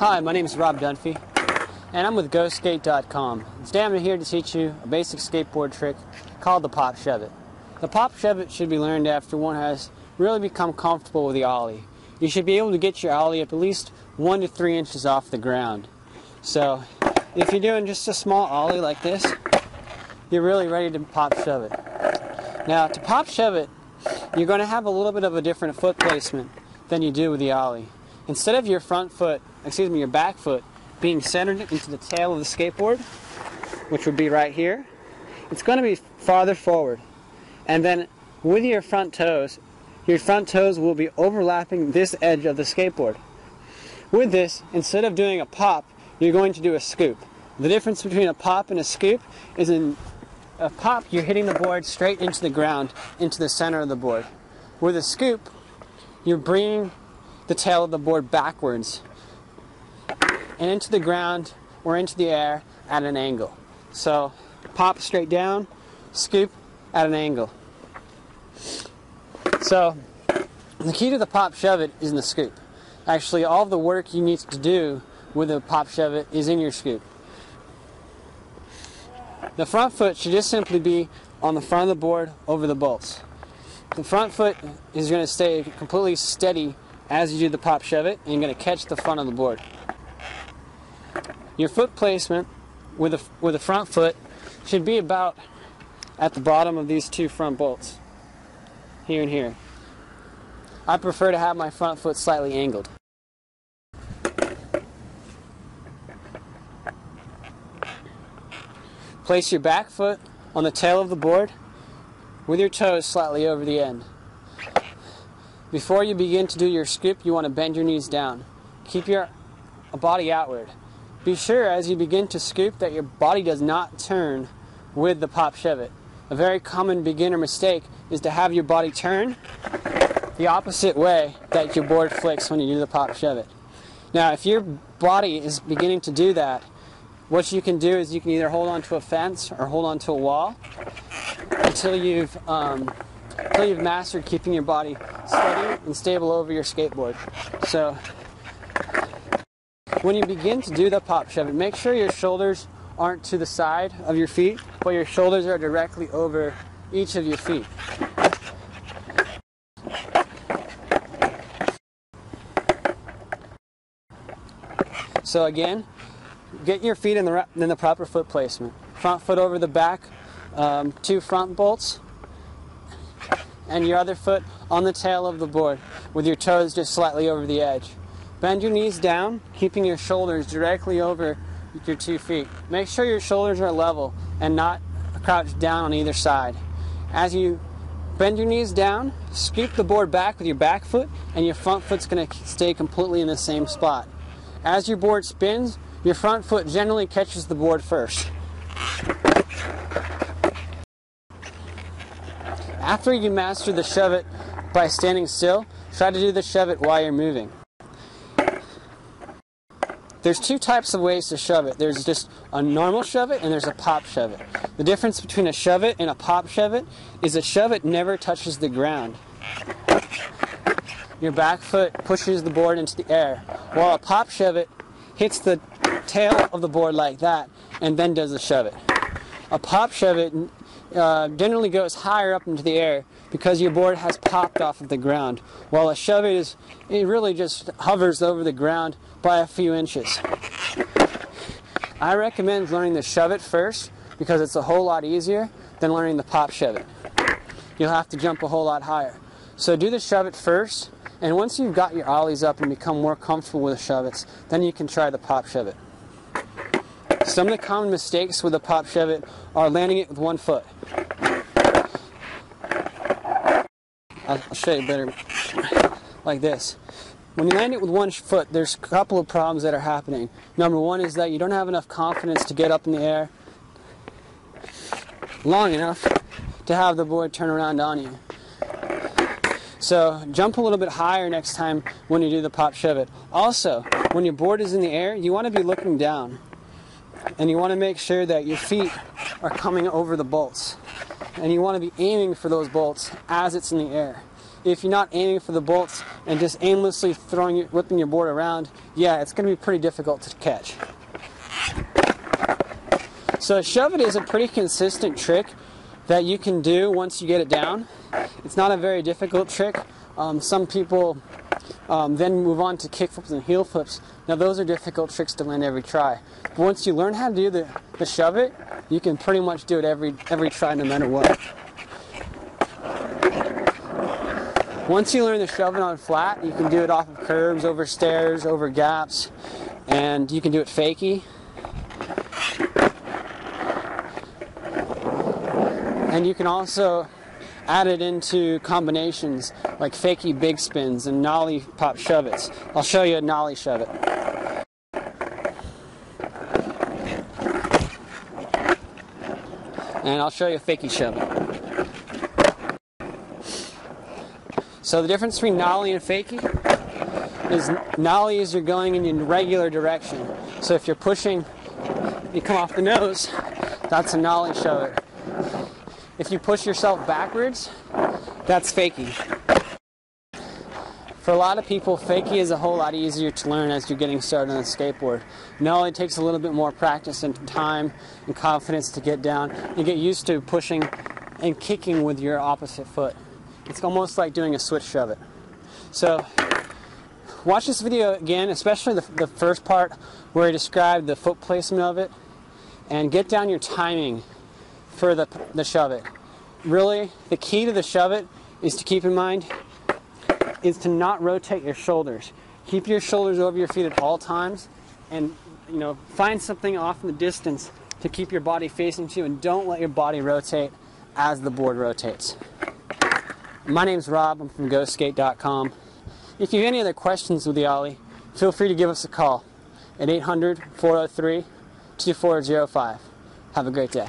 Hi, my name is Rob Dunphy, and I'm with GOSKATE.com. Today I'm here to teach you a basic skateboard trick called the pop shove it. The pop shove it should be learned after one has really become comfortable with the ollie. You should be able to get your ollie up at least 1 to 3 inches off the ground. So if you're doing just a small ollie like this, you're really ready to pop shove it. Now to pop shove it, you're going to have a little bit of a different foot placement than you do with the ollie. Instead of your your back foot being centered into the tail of the skateboard, which would be right here, it's going to be farther forward. And then with your front toes will be overlapping this edge of the skateboard. With this, instead of doing a pop, you're going to do a scoop. The difference between a pop and a scoop is in a pop, you're hitting the board straight into the ground, into the center of the board. With a scoop, you're bringing the tail of the board backwards and into the ground or into the air at an angle. So pop straight down, scoop at an angle. So the key to the pop shove it is in the scoop. Actually, all of the work you need to do with a pop shove it is in your scoop. The front foot should just simply be on the front of the board over the bolts. The front foot is going to stay completely steady as you do the pop shove it, and you're going to catch the front of the board. Your foot placement with the front foot should be about at the bottom of these two front bolts, here and here. I prefer to have my front foot slightly angled. Place your back foot on the tail of the board with your toes slightly over the end. Before you begin to do your scoop, you want to bend your knees down. Keep your body outward. Be sure as you begin to scoop that your body does not turn with the pop shove it. A very common beginner mistake is to have your body turn the opposite way that your board flicks when you do the pop shove it. Now, if your body is beginning to do that, what you can do is you can either hold onto a fence or hold onto a wall until you've mastered keeping your body steady and stable over your skateboard. So when you begin to do the pop shove it, make sure your shoulders aren't to the side of your feet, but your shoulders are directly over each of your feet. So again, get your feet in the proper foot placement. Front foot over the back, 2 front bolts, and your other foot on the tail of the board with your toes just slightly over the edge. Bend your knees down, keeping your shoulders directly over your 2 feet. Make sure your shoulders are level and not crouched down on either side. As you bend your knees down, scoop the board back with your back foot, and your front foot's going to stay completely in the same spot. As your board spins, your front foot generally catches the board first. After you master the shove it by standing still, try to do the shove it while you're moving. There's 2 types of ways to shove it. There's just a normal shove it and there's a pop shove it. The difference between a shove it and a pop shove it is a shove it never touches the ground. Your back foot pushes the board into the air, while a pop shove it hits the tail of the board like that and then does the shove it. A pop shove it generally goes higher up into the air because your board has popped off of the ground, while a shove it really just hovers over the ground by a few inches. I recommend learning the shove it first because it's a whole lot easier than learning the pop shove it. You'll have to jump a whole lot higher. So do the shove it first, and once you've got your ollies up and become more comfortable with the shove it's, then you can try the pop shove it. Some of the common mistakes with the pop shove it are landing it with 1 foot. I'll show you better like this. When you land it with 1 foot, there's a couple of problems that are happening. Number 1 is that you don't have enough confidence to get up in the air long enough to have the board turn around on you. So jump a little bit higher next time when you do the pop shove it. Also, when your board is in the air, you want to be looking down. And you want to make sure that your feet are coming over the bolts. And you want to be aiming for those bolts as it's in the air. if you're not aiming for the bolts and just aimlessly whipping your board around, yeah, it's going to be pretty difficult to catch. So shove it is a pretty consistent trick that you can do once you get it down. It's not a very difficult trick. Some people then move on to kick flips and heel flips. Now those are difficult tricks to land every try. But once you learn how to do the shove it, you can pretty much do it every try no matter what. Once you learn to shove it on flat, you can do it off of curbs, over stairs, over gaps, and you can do it fakie. And you can also add it into combinations like fakie big spins and nollie pop shove it's. I'll show you a nollie shove it. And I'll show you a fakie shove it. So the difference between nollie and fakie is nollie is you're going in your regular direction. So if you're pushing, you come off the nose, that's a nollie shove it. If you push yourself backwards, that's fakie. For a lot of people, fakie is a whole lot easier to learn as you're getting started on a skateboard. Nollie takes a little bit more practice and time and confidence to get down. You get used to pushing and kicking with your opposite foot. It's almost like doing a switch shove it. So watch this video again, especially the first part where I described the foot placement of it, and get down your timing for the shove it. Really, the key to the shove it is to keep in mind is to not rotate your shoulders. Keep your shoulders over your feet at all times, and find something off in the distance to keep your body facing to you, and don't let your body rotate as the board rotates. My name's Rob. I'm from GOSKATE.com. If you have any other questions with the ollie, feel free to give us a call at 800-403-2405. Have a great day.